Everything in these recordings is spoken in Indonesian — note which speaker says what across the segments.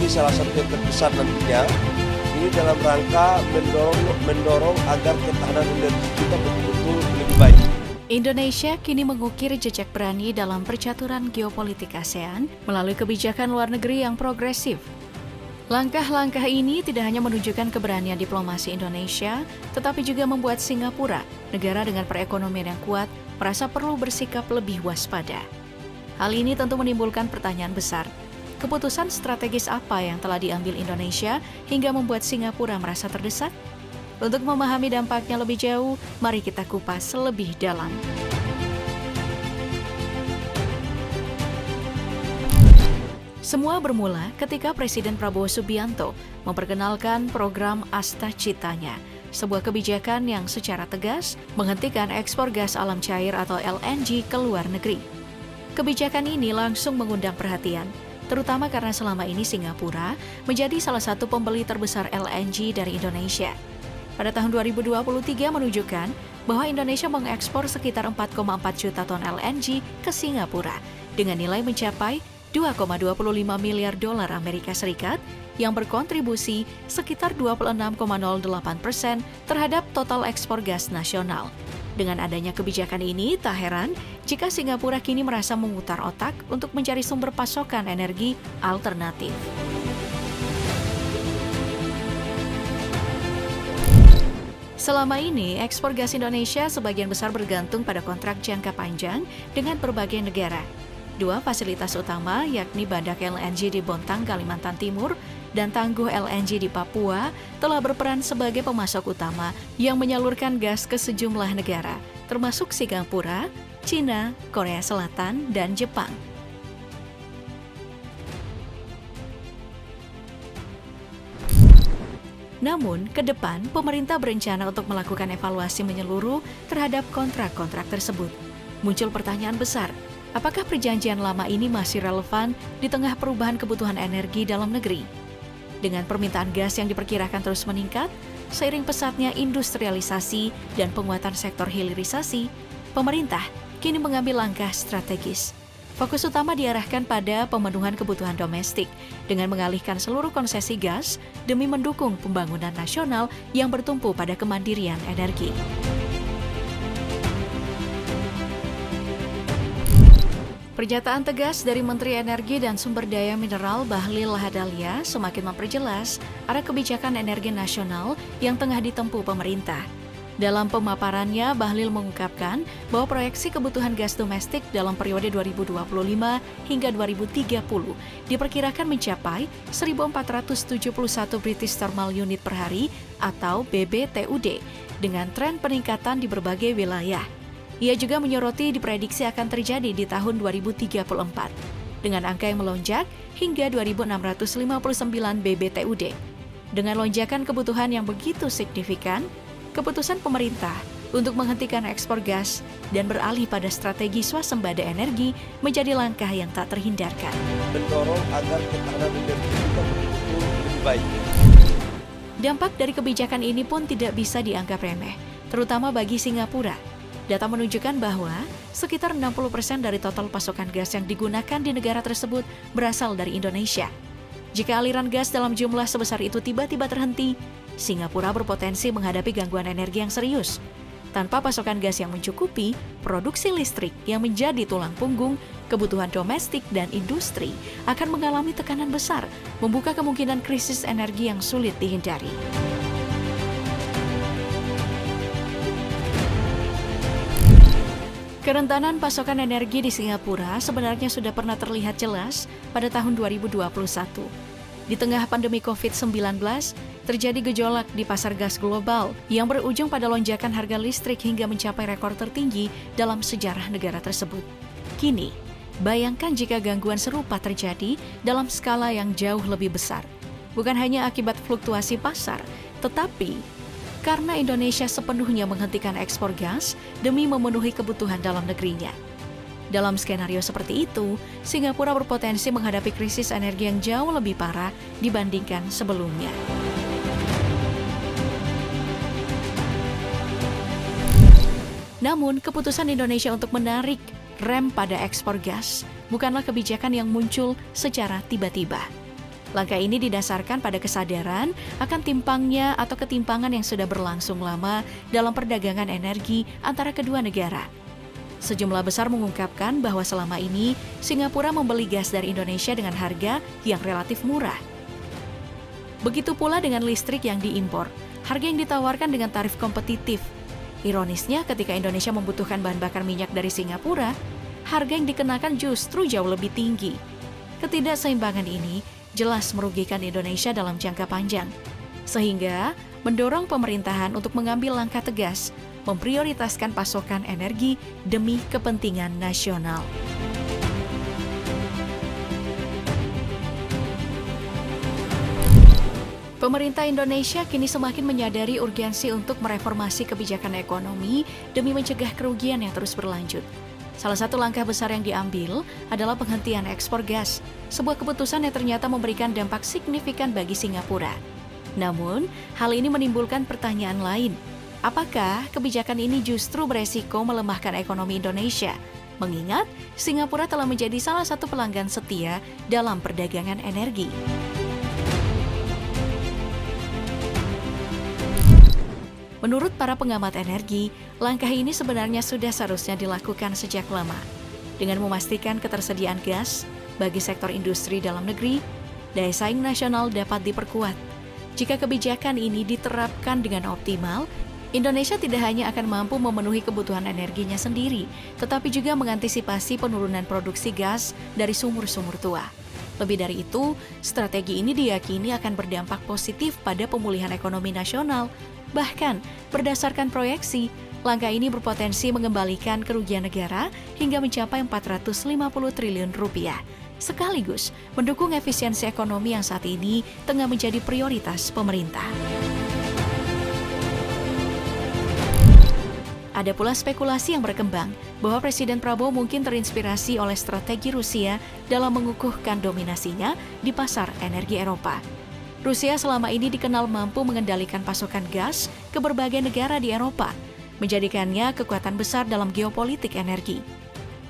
Speaker 1: salah satu yang terbesar nantinya. Ini dalam rangka mendorong agar ketahanan energi kita betul-betul lebih baik.
Speaker 2: Indonesia kini mengukir jejak berani dalam percaturan geopolitik ASEAN melalui kebijakan luar negeri yang progresif. Langkah-langkah ini tidak hanya menunjukkan keberanian diplomasi Indonesia, tetapi juga membuat Singapura, negara dengan perekonomian yang kuat, merasa perlu bersikap lebih waspada. Hal ini tentu menimbulkan pertanyaan besar. Keputusan strategis apa yang telah diambil Indonesia hingga membuat Singapura merasa terdesak? Untuk memahami dampaknya lebih jauh, mari kita kupas lebih dalam. Semua bermula ketika Presiden Prabowo Subianto memperkenalkan program Asta Citanya, sebuah kebijakan yang secara tegas menghentikan ekspor gas alam cair atau LNG ke luar negeri. Kebijakan ini langsung mengundang perhatian, terutama karena selama ini Singapura menjadi salah satu pembeli terbesar LNG dari Indonesia. Pada tahun 2023 menunjukkan bahwa Indonesia mengekspor sekitar 4,4 juta ton LNG ke Singapura dengan nilai mencapai 2,25 miliar dolar Amerika Serikat yang berkontribusi sekitar 26,08% terhadap total ekspor gas nasional. Dengan adanya kebijakan ini, tak heran jika Singapura kini merasa memutar otak untuk mencari sumber pasokan energi alternatif. Selama ini, ekspor gas Indonesia sebagian besar bergantung pada kontrak jangka panjang dengan berbagai negara. Dua fasilitas utama, yakni Badak LNG di Bontang, Kalimantan Timur, dan Tangguh LNG di Papua, telah berperan sebagai pemasok utama yang menyalurkan gas ke sejumlah negara, termasuk Singapura, Cina, Korea Selatan, dan Jepang. Namun, ke depan, pemerintah berencana untuk melakukan evaluasi menyeluruh terhadap kontrak-kontrak tersebut. Muncul pertanyaan besar, apakah perjanjian lama ini masih relevan di tengah perubahan kebutuhan energi dalam negeri? Dengan permintaan gas yang diperkirakan terus meningkat, seiring pesatnya industrialisasi dan penguatan sektor hilirisasi, pemerintah kini mengambil langkah strategis. Fokus utama diarahkan pada pemenuhan kebutuhan domestik dengan mengalihkan seluruh konsesi gas demi mendukung pembangunan nasional yang bertumpu pada kemandirian energi. Pernyataan tegas dari Menteri Energi dan Sumber Daya Mineral Bahlil Lahadalia semakin memperjelas arah kebijakan energi nasional yang tengah ditempuh pemerintah. Dalam pemaparannya, Bahlil mengungkapkan bahwa proyeksi kebutuhan gas domestik dalam periode 2025 hingga 2030 diperkirakan mencapai 1.471 British Thermal Unit per hari atau BBTUD dengan tren peningkatan di berbagai wilayah. Ia juga menyoroti diprediksi akan terjadi di tahun 2034 dengan angka yang melonjak hingga 2.659 BBTUD. Dengan lonjakan kebutuhan yang begitu signifikan, keputusan pemerintah untuk menghentikan ekspor gas dan beralih pada strategi swasembada energi menjadi langkah yang tak terhindarkan.
Speaker 1: Mendorong agar ketahanan energi kita betul-betul lebih baik.
Speaker 2: Dampak dari kebijakan ini pun tidak bisa dianggap remeh, terutama bagi Singapura. Data menunjukkan bahwa sekitar 60% dari total pasokan gas yang digunakan di negara tersebut berasal dari Indonesia. Jika aliran gas dalam jumlah sebesar itu tiba-tiba terhenti, Singapura berpotensi menghadapi gangguan energi yang serius. Tanpa pasokan gas yang mencukupi, produksi listrik yang menjadi tulang punggung, kebutuhan domestik dan industri akan mengalami tekanan besar, membuka kemungkinan krisis energi yang sulit dihindari. Kerentanan pasokan energi di Singapura sebenarnya sudah pernah terlihat jelas pada tahun 2021. Di tengah pandemi COVID-19, terjadi gejolak di pasar gas global yang berujung pada lonjakan harga listrik hingga mencapai rekor tertinggi dalam sejarah negara tersebut. Kini, bayangkan jika gangguan serupa terjadi dalam skala yang jauh lebih besar. Bukan hanya akibat fluktuasi pasar, tetapi karena Indonesia sepenuhnya menghentikan ekspor gas demi memenuhi kebutuhan dalam negerinya. Dalam skenario seperti itu, Singapura berpotensi menghadapi krisis energi yang jauh lebih parah dibandingkan sebelumnya. Namun, keputusan Indonesia untuk menarik rem pada ekspor gas bukanlah kebijakan yang muncul secara tiba-tiba. Langkah ini didasarkan pada kesadaran akan timpangnya atau ketimpangan yang sudah berlangsung lama dalam perdagangan energi antara kedua negara. Sejumlah besar mengungkapkan bahwa selama ini Singapura membeli gas dari Indonesia dengan harga yang relatif murah. Begitu pula dengan listrik yang diimpor, harga yang ditawarkan dengan tarif kompetitif. Ironisnya, ketika Indonesia membutuhkan bahan bakar minyak dari Singapura, harga yang dikenakan justru jauh lebih tinggi. Ketidakseimbangan ini jelas merugikan Indonesia dalam jangka panjang, sehingga mendorong pemerintahan untuk mengambil langkah tegas, memprioritaskan pasokan energi demi kepentingan nasional. Pemerintah Indonesia kini semakin menyadari urgensi untuk mereformasi kebijakan ekonomi demi mencegah kerugian yang terus berlanjut. Salah satu langkah besar yang diambil adalah penghentian ekspor gas, sebuah keputusan yang ternyata memberikan dampak signifikan bagi Singapura. Namun, hal ini menimbulkan pertanyaan lain. Apakah kebijakan ini justru beresiko melemahkan ekonomi Indonesia? Mengingat Singapura telah menjadi salah satu pelanggan setia dalam perdagangan energi. Menurut para pengamat energi, langkah ini sebenarnya sudah seharusnya dilakukan sejak lama. Dengan memastikan ketersediaan gas bagi sektor industri dalam negeri, daya saing nasional dapat diperkuat. Jika kebijakan ini diterapkan dengan optimal, Indonesia tidak hanya akan mampu memenuhi kebutuhan energinya sendiri, tetapi juga mengantisipasi penurunan produksi gas dari sumur-sumur tua. Lebih dari itu, strategi ini diyakini akan berdampak positif pada pemulihan ekonomi nasional. Bahkan, berdasarkan proyeksi, langkah ini berpotensi mengembalikan kerugian negara hingga mencapai 450 triliun rupiah, sekaligus mendukung efisiensi ekonomi yang saat ini tengah menjadi prioritas pemerintah. Ada pula spekulasi yang berkembang bahwa Presiden Prabowo mungkin terinspirasi oleh strategi Rusia dalam mengukuhkan dominasinya di pasar energi Eropa. Rusia selama ini dikenal mampu mengendalikan pasokan gas ke berbagai negara di Eropa, menjadikannya kekuatan besar dalam geopolitik energi.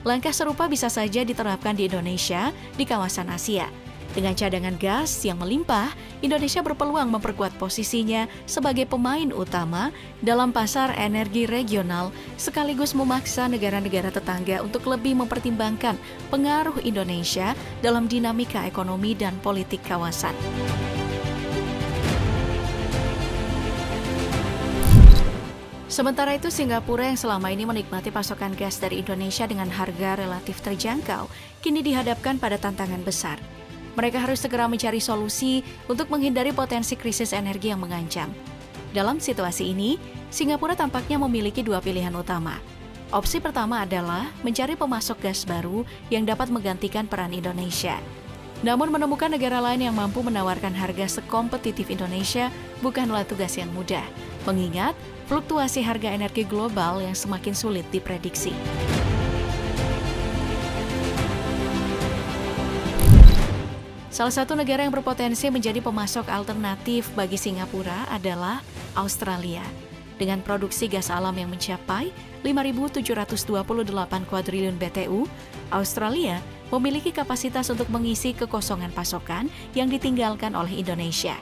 Speaker 2: Langkah serupa bisa saja diterapkan di Indonesia di kawasan Asia. Dengan cadangan gas yang melimpah, Indonesia berpeluang memperkuat posisinya sebagai pemain utama dalam pasar energi regional, sekaligus memaksa negara-negara tetangga untuk lebih mempertimbangkan pengaruh Indonesia dalam dinamika ekonomi dan politik kawasan. Sementara itu, Singapura yang selama ini menikmati pasokan gas dari Indonesia dengan harga relatif terjangkau, kini dihadapkan pada tantangan besar. Mereka harus segera mencari solusi untuk menghindari potensi krisis energi yang mengancam. Dalam situasi ini, Singapura tampaknya memiliki dua pilihan utama. Opsi pertama adalah mencari pemasok gas baru yang dapat menggantikan peran Indonesia. Namun menemukan negara lain yang mampu menawarkan harga sekompetitif Indonesia bukanlah tugas yang mudah, mengingat fluktuasi harga energi global yang semakin sulit diprediksi. Salah satu negara yang berpotensi menjadi pemasok alternatif bagi Singapura adalah Australia. Dengan produksi gas alam yang mencapai 5.728 kuadriliun BTU, Australia memiliki kapasitas untuk mengisi kekosongan pasokan yang ditinggalkan oleh Indonesia.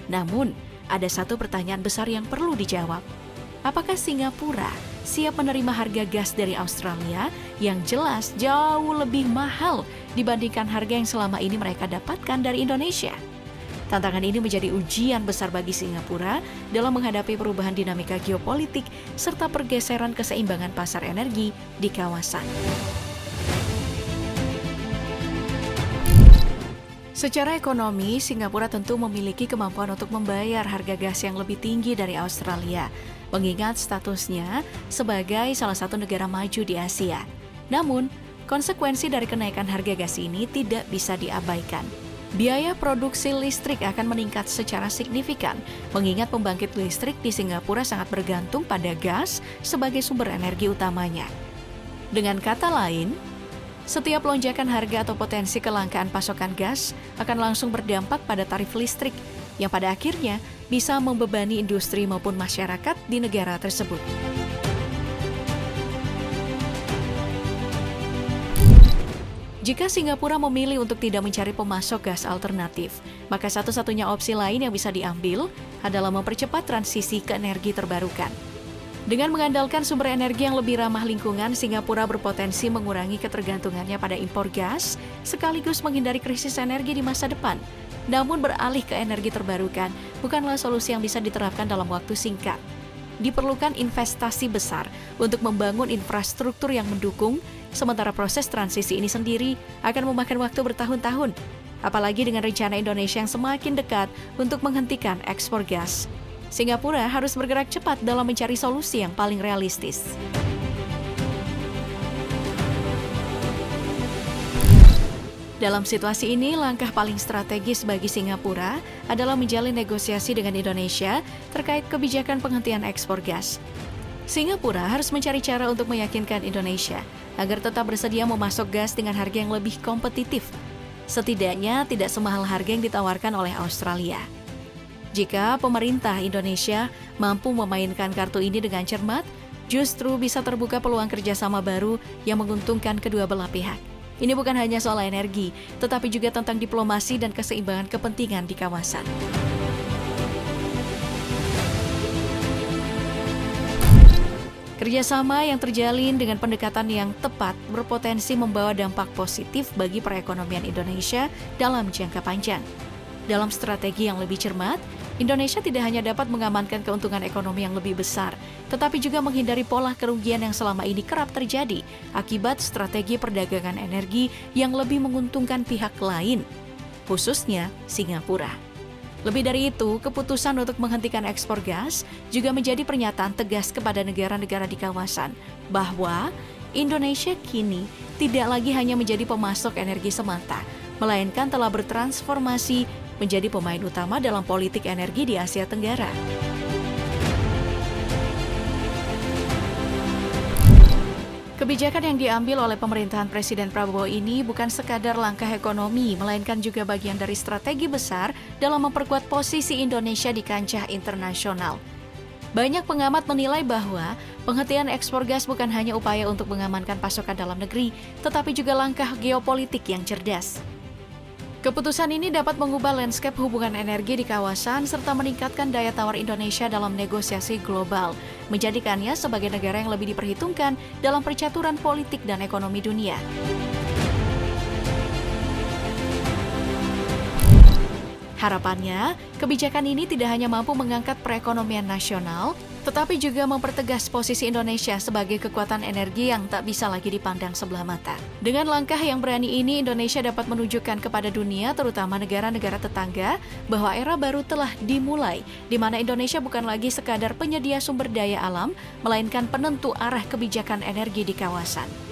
Speaker 2: Namun, ada satu pertanyaan besar yang perlu dijawab. Apakah Singapura siap menerima harga gas dari Australia yang jelas jauh lebih mahal dibandingkan harga yang selama ini mereka dapatkan dari Indonesia? Tantangan ini menjadi ujian besar bagi Singapura dalam menghadapi perubahan dinamika geopolitik serta pergeseran keseimbangan pasar energi di kawasan. Secara ekonomi, Singapura tentu memiliki kemampuan untuk membayar harga gas yang lebih tinggi dari Australia, mengingat statusnya sebagai salah satu negara maju di Asia. Namun, konsekuensi dari kenaikan harga gas ini tidak bisa diabaikan. Biaya produksi listrik akan meningkat secara signifikan, mengingat pembangkit listrik di Singapura sangat bergantung pada gas sebagai sumber energi utamanya. Dengan kata lain, setiap lonjakan harga atau potensi kelangkaan pasokan gas akan langsung berdampak pada tarif listrik yang pada akhirnya bisa membebani industri maupun masyarakat di negara tersebut. Jika Singapura memilih untuk tidak mencari pemasok gas alternatif, maka satu-satunya opsi lain yang bisa diambil adalah mempercepat transisi ke energi terbarukan. Dengan mengandalkan sumber energi yang lebih ramah lingkungan, Singapura berpotensi mengurangi ketergantungannya pada impor gas, sekaligus menghindari krisis energi di masa depan. Namun beralih ke energi terbarukan bukanlah solusi yang bisa diterapkan dalam waktu singkat. Diperlukan investasi besar untuk membangun infrastruktur yang mendukung, sementara proses transisi ini sendiri akan memakan waktu bertahun-tahun. Apalagi dengan rencana Indonesia yang semakin dekat untuk menghentikan ekspor gas. Singapura harus bergerak cepat dalam mencari solusi yang paling realistis. Dalam situasi ini, langkah paling strategis bagi Singapura adalah menjalin negosiasi dengan Indonesia terkait kebijakan penghentian ekspor gas. Singapura harus mencari cara untuk meyakinkan Indonesia agar tetap bersedia memasok gas dengan harga yang lebih kompetitif. Setidaknya tidak semahal harga yang ditawarkan oleh Australia. Jika pemerintah Indonesia mampu memainkan kartu ini dengan cermat, justru bisa terbuka peluang kerjasama baru yang menguntungkan kedua belah pihak. Ini bukan hanya soal energi, tetapi juga tentang diplomasi dan keseimbangan kepentingan di kawasan. Kerjasama yang terjalin dengan pendekatan yang tepat berpotensi membawa dampak positif bagi perekonomian Indonesia dalam jangka panjang. Dalam strategi yang lebih cermat, Indonesia tidak hanya dapat mengamankan keuntungan ekonomi yang lebih besar, tetapi juga menghindari pola kerugian yang selama ini kerap terjadi akibat strategi perdagangan energi yang lebih menguntungkan pihak lain, khususnya Singapura. Lebih dari itu, keputusan untuk menghentikan ekspor gas juga menjadi pernyataan tegas kepada negara-negara di kawasan bahwa Indonesia kini tidak lagi hanya menjadi pemasok energi semata, melainkan telah bertransformasi menjadi pemain utama dalam politik energi di Asia Tenggara. Kebijakan yang diambil oleh pemerintahan Presiden Prabowo ini bukan sekadar langkah ekonomi, melainkan juga bagian dari strategi besar dalam memperkuat posisi Indonesia di kancah internasional. Banyak pengamat menilai bahwa penghentian ekspor gas bukan hanya upaya untuk mengamankan pasokan dalam negeri, tetapi juga langkah geopolitik yang cerdas. Keputusan ini dapat mengubah lanskap hubungan energi di kawasan serta meningkatkan daya tawar Indonesia dalam negosiasi global, menjadikannya sebagai negara yang lebih diperhitungkan dalam percaturan politik dan ekonomi dunia. Harapannya, kebijakan ini tidak hanya mampu mengangkat perekonomian nasional, tetapi juga mempertegas posisi Indonesia sebagai kekuatan energi yang tak bisa lagi dipandang sebelah mata. Dengan langkah yang berani ini, Indonesia dapat menunjukkan kepada dunia, terutama negara-negara tetangga, bahwa era baru telah dimulai, di mana Indonesia bukan lagi sekadar penyedia sumber daya alam, melainkan penentu arah kebijakan energi di kawasan.